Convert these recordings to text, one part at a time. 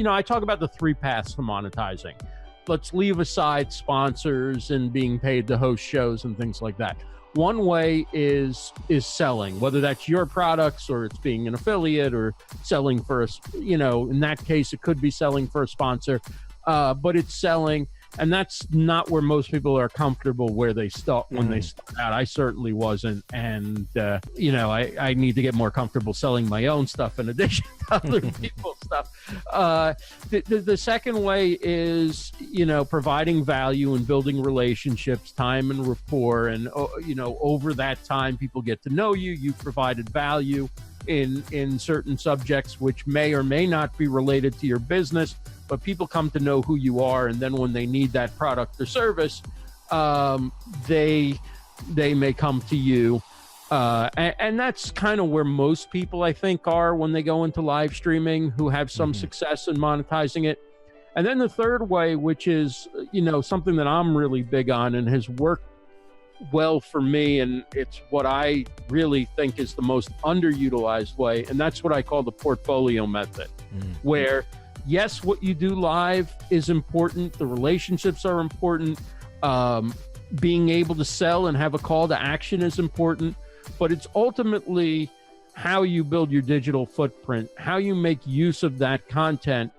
I talk about the 3 paths to monetizing. Let's leave aside sponsors and being paid to host shows and things like that. One way is selling, whether that's your products or it's being an affiliate or selling for in that case, it could be selling for a sponsor, but it's selling. And that's not where most people are comfortable where they start when they start out. I certainly wasn't. And, I need to get more comfortable selling my own stuff in addition to other people's stuff. The second way is, providing value and building relationships, time and rapport. And, over that time, people get to know you. You've provided value in certain subjects, which may or may not be related to your business. But people come to know who you are, and then when they need that product or service, they may come to you, and that's kind of where most people, I think, are when they go into live streaming, who have some success in monetizing it. And then the third way, which is something that I'm really big on and has worked well for me, and it's what I really think is the most underutilized way, and that's what I call the portfolio method, where yes, what you do live is important. The relationships are important. Being able to sell and have a call to action is important. But it's ultimately how you build your digital footprint, how you make use of that content.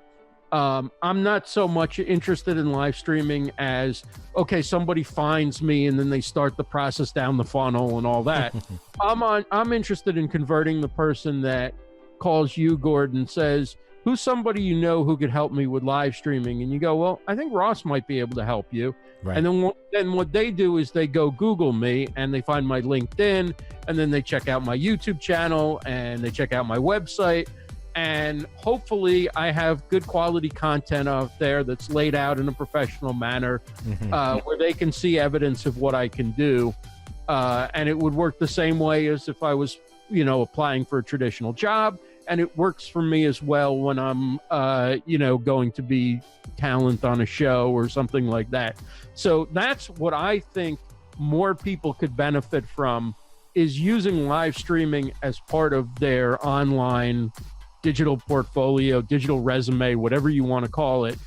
I'm not so much interested in live streaming as, okay, somebody finds me and then they start the process down the funnel and all that. I'm interested in converting the person that calls you, Gord, and says, who's somebody who could help me with live streaming? And you go, well, I think Ross might be able to help you. Right. And then what they do is they go Google me and they find my LinkedIn, and then they check out my YouTube channel and they check out my website. And hopefully I have good quality content out there that's laid out in a professional manner, where they can see evidence of what I can do. And it would work the same way as if I was, applying for a traditional job. And it works for me as well when I'm, going to be talent on a show or something like that. So that's what I think more people could benefit from, is using live streaming as part of their online digital portfolio, digital resume, whatever you want to call it.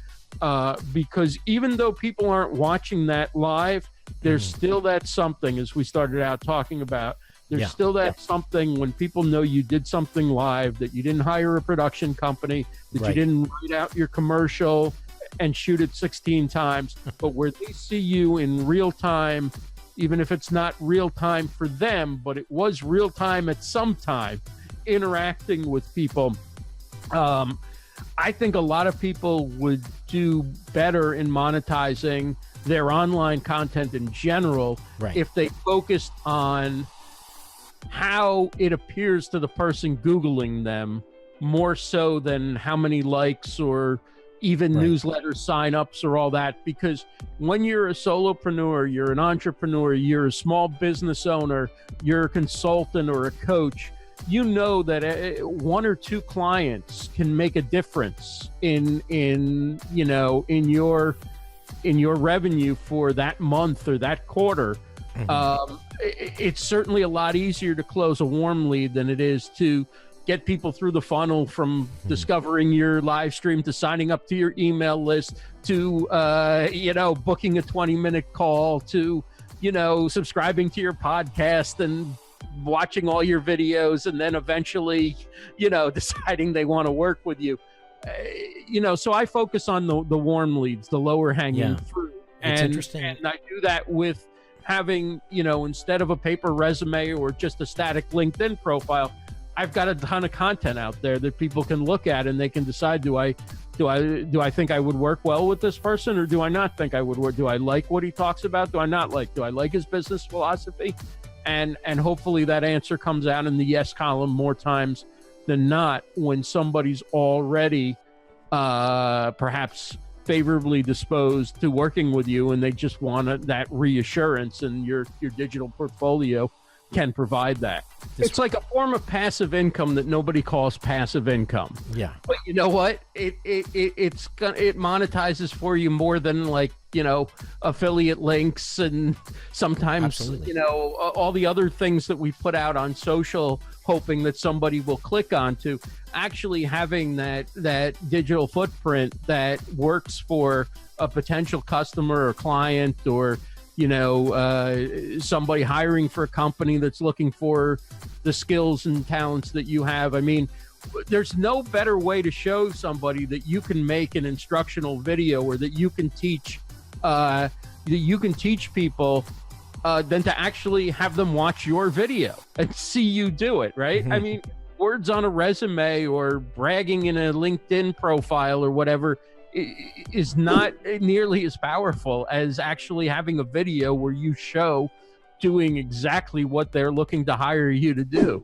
Because even though people aren't watching that live, there's still that something, as we started out talking about. There's still that something when people know you did something live, that you didn't hire a production company, that you didn't write out your commercial and shoot it 16 times, but where they see you in real time, even if it's not real time for them, but it was real time at some time, interacting with people. I think a lot of people would do better in monetizing their online content in general if they focused on how it appears to the person Googling them, more so than how many likes or even newsletter signups or all that. Because when you're a solopreneur, you're an entrepreneur, you're a small business owner, you're a consultant or a coach, that 1 or 2 clients can make a difference in your revenue for that month or that quarter. It's certainly a lot easier to close a warm lead than it is to get people through the funnel from discovering your live stream to signing up to your email list to booking a 20-minute call to subscribing to your podcast and watching all your videos, and then eventually deciding they want to work with you. So I focus on the warm leads, the lower hanging fruit. It's interesting. And I do that with having, instead of a paper resume or just a static LinkedIn profile, I've got a ton of content out there that people can look at, and they can decide, do I think I would work well with this person, or do I not think I would work? Do I like what he talks about? Do I not like? Do I like his business philosophy? And hopefully that answer comes out in the yes column more times than not, when somebody's already perhaps favorably disposed to working with you, and they just want that reassurance, and your digital portfolio can provide that. It's like a form of passive income that nobody calls passive income. Yeah. But you know what? It monetizes for you more than, like, you know, affiliate links and sometimes, Absolutely. you know, all the other things that we put out on social, hoping that somebody will click onto. Actually having that digital footprint that works for a potential customer or client, or, you know, somebody hiring for a company that's looking for the skills and talents that you have. I mean, there's no better way to show somebody that you can make an instructional video, or that you can teach people than to actually have them watch your video and see you do it, right? I mean, words on a resume or bragging in a LinkedIn profile or whatever is not nearly as powerful as actually having a video where you show doing exactly what they're looking to hire you to do.